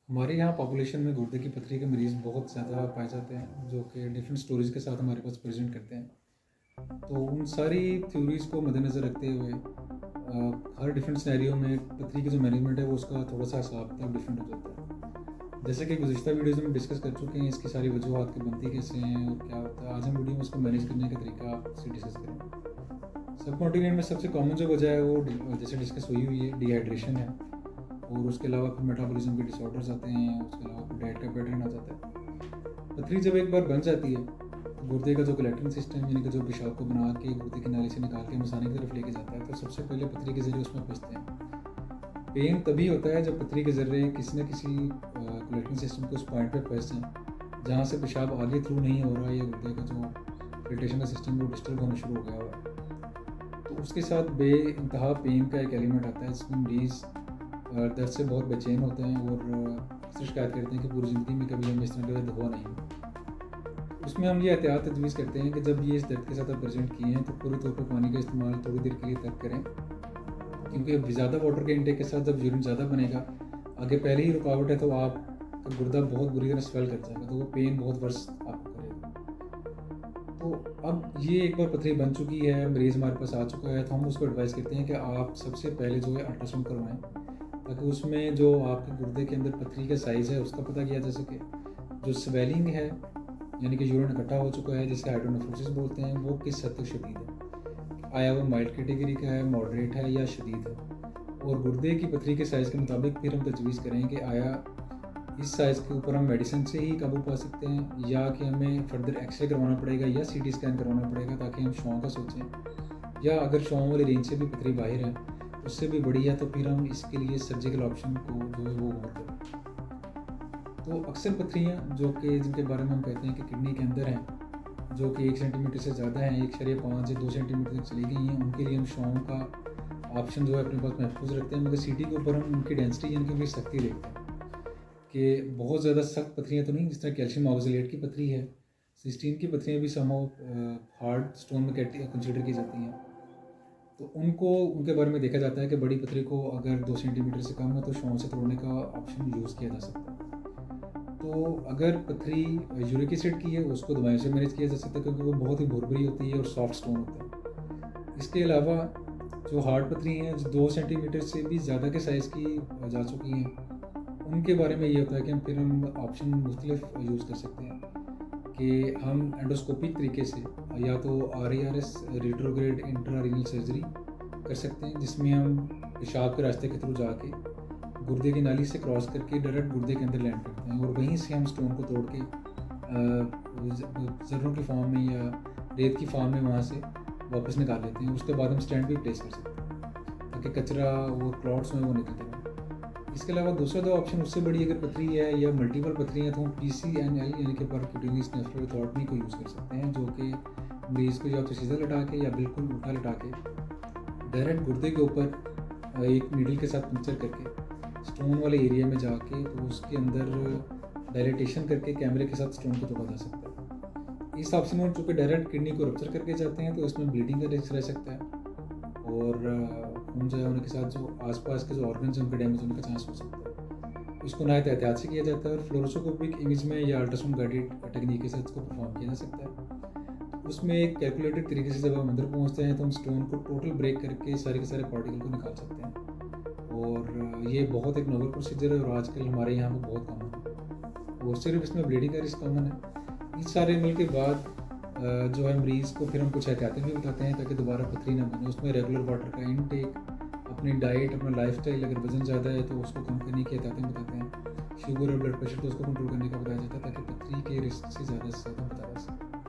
हमारे यहाँ पॉपुलेशन में गुर्दे की पथरी के मरीज़ बहुत ज़्यादा पाए जाते हैं, जो कि डिफरेंट स्टोरीज़ के साथ हमारे पास प्रेज़ेंट करते हैं। तो उन सारी थ्योरीज़ को मद्देनज़र रखते हुए हर डिफरेंट सिनेरियो में पथरी की जो मैनेजमेंट है वो उसका थोड़ा-सा हिसाब-किताब डिफरेंट हो जाता है। जैसे कि गुज़िश्ता वीडियोज़ में हम डिस्कस कर चुके हैं, इसकी सारी वजूहात की बनती कैसे हैं और क्या होता है। आज हम वीडियो में उसको मैनेज करने का तरीका आपसे डिस्कस करेंगे। सबकॉन्टिनेंट में सबसे कॉमन जो वजह है वो जैसे डिस्कस हुई है, डिहाइड्रेशन है। और उसके अलावा फिर मेटाबॉलिज्म के डिसऑर्डर्स आते हैं, उसके अलावा फिर डाइट का पैटर्न आ जाता है। पथरी जब एक बार बन जाती है तो गुर्दे का जो कलेक्टिंग सिस्टम यानी कि जो पेशाब को बना के गुर्दे की नाली से निकाल के मसाने की तरफ लेके जाता है, तो सबसे पहले पथरी के ज़रिए उसमें फंसते हैं। पेन तभी होता है जब पथरी के ज़रिए किसी न किसी कलेक्टिंग सिस्टम के उस पॉइंट पे फंस जाए जहाँ से पेशाब आगे थ्रू नहीं हो रहा है या गुर्दे का जो फिल्ट्रेशन का सिस्टम है वो डिस्टर्ब होना शुरू हो गया हुआ है। तो उसके साथ बेइंतहा पेन का एक एलिमेंट आता है, जिसमें मरीज़ दर्द से बहुत बेचैन होते हैं और इससे शिकायत करते हैं कि पूरी ज़िंदगी में कभी हमें इस तरह का दर्द हुआ नहीं। उसमें हम ये एहतियात तजवीज़ करते हैं कि जब ये इस दर्द के साथ आप प्रेजेंट किए हैं तो पूरे तौर पर पानी का इस्तेमाल थोड़ी देर के लिए तक करें, क्योंकि अब ज़्यादा वाटर के इंटेक के साथ जब यूरिन ज़्यादा बनेगा, आगे पहले ही रुकावट है तो आपका गुर्दा बहुत बुरी तरह स्वेल कर जाएगा, तो वो पेन बहुत वर्स आपको करेगा। तो अब ये एक बार पथरी बन चुकी है, मरीज़ हमारे पास आ चुका है, तो हम उसको एडवाइस करते हैं कि आप सबसे पहले जो है अल्ट्रासाउंड करवाएं, ताकि उसमें जो आपके गुर्दे के अंदर पथरी का साइज़ है उसका पता किया जा सके। जो स्वेलिंग है यानी कि यूरिन इकट्ठा हो चुका है, जिसे हाइड्रोनेफ्रोसिस बोलते हैं, वो किस हद तक शदीद है, आया वो माइल्ड कैटेगरी का है, मॉडरेट है या शदीद है। और गुर्दे की पथरी के साइज़ के मुताबिक फिर हम तजवीज़ करें कि आया इस साइज़ के ऊपर हम मेडिसिन से ही काबू पा सकते हैं या कि हमें फर्दर एक्सरे करवाना पड़ेगा या सीटी स्कैन करवाना पड़ेगा, ताकि हम शौं का सोचें। या अगर शौं वाली रेंज से भी पथरी बाहर है, उससे भी बड़ी है, तो फिर हम इसके लिए सर्जिकल ऑप्शन को जो है वो गौर करें। तो अक्सर पथरियाँ जो कि जिनके बारे में हम कहते हैं कि किडनी के अंदर हैं, जो कि 1 सेंटीमीटर से ज़्यादा हैं, 1.5 से 2 सेंटीमीटर तक चली गई हैं, उनके लिए हम शौं का ऑप्शन जो है अपने पास महफूज रखते हैं। मगर सीटी के ऊपर हम उनकी डेंसिटी यानी कि उनकी सख्ती देखते हैं कि बहुत ज़्यादा सख्त पथरियाँ तो नहीं, जिस तरह कैल्शियम ऑक्सलेट की पथरी है, सिस्टीन की पथरियाँ भी समहाउ हार्ड स्टोन में कंसिडर की जाती हैं। तो उनको उनके बारे में देखा जाता है कि बड़ी पथरी को अगर 2 सेंटीमीटर से कम है तो शौं से तोड़ने का ऑप्शन यूज़ किया जा सकता है। तो अगर पथरी यूरिक एसिड की है, उसको दवाइयों से मैनेज किया जा सकता है, क्योंकि वो बहुत ही भुरभुरी होती है और सॉफ्ट स्टोन होता है। इसके अलावा जो हार्ड पथरी हैं, जो 2 सेंटीमीटर से भी ज़्यादा के साइज़ की जा चुकी हैं, उनके बारे में ये होता है कि हम ऑप्शन मुख्तलिफ यूज़ कर सकते हैं कि हम एंडोस्कोपिक तरीके से या तो RARS रेट्रोग्रेड इंट्रारीनल सर्जरी कर सकते हैं, जिसमें हम पेशाब के रास्ते के थ्रू जाके गुर्दे की नाली से क्रॉस करके डायरेक्ट गुर्दे के अंदर लैंड करते हैं और वहीं से हम स्टोन को तोड़ के ज़र्रों की फॉर्म में या रेत की फॉर्म में वहाँ से वापस निकाल लेते हैं। उसके बाद हम स्टेंट भी प्लेस कर सकते हैं ताकि कचरा और क्लॉट्स में वो निकलते रहें। इसके अलावा दूसरा जो ऑप्शन उससे बड़ी अगर पथरी है या मल्टीपल पथरी है, तो हम PCNL यानी कि परक्यूटेनियस नेफ्रोथॉटमी को यूज़ कर सकते हैं, जो कि मरीज़ को या तो सीधा लटा के या बिल्कुल उल्टा लटा के डायरेक्ट गुर्दे के ऊपर एक नीडल के साथ पंक्चर करके स्टोन वाले एरिया में जाके तो उसके अंदर डायलेटेशन करके कैमरे के साथ स्टोन को तोड़ा जा सकता है। इस ऑप्शन में चूँकि डायरेक्ट किडनी को रप्चर करके जाते हैं तो इसमें ब्लीडिंग का रिस्क रह सकता है और खून जाए होने के साथ जो आसपास के जो ऑर्गन्स हैं उनके डैमेज होने का चांस हो सकता है। इसको नहायत एहतियात से किया जाता है और फ्लोरोस्कोपिक इमेज में या अल्ट्रासाउंड गाइडेड टेक्निक के साथ इसको परफॉर्म किया जा सकता है। उसमें एक कैलकुलेटेड तरीके से जब हम अंदर पहुंचते हैं तो हम स्टोन को टोटल ब्रेक करके सारे के सारे पार्टिकल को निकाल सकते हैं और ये बहुत एक नोबल प्रोसीजर है और आजकल हमारे यहाँ पर बहुत कॉमन है और सिर्फ इसमें ब्लीडिंग का रिस्क कॉमन है। इस सारे अमल के बाद जो है मरीज़ को फिर हम कुछ एहतियातें भी बताते हैं ताकि दोबारा पथरी ना बने। उसमें रेगुलर वाटर का इनटेक, अपनी डाइट, अपना लाइफस्टाइल, अगर वज़न ज़्यादा है तो उसको कम करने की एहतियातें बताते हैं। शुगर और ब्लड प्रेशर तो उसको कंट्रोल करने का बताया जाता है ताकि पथरी के रिस्क से ज़्यादा बचा जा सके।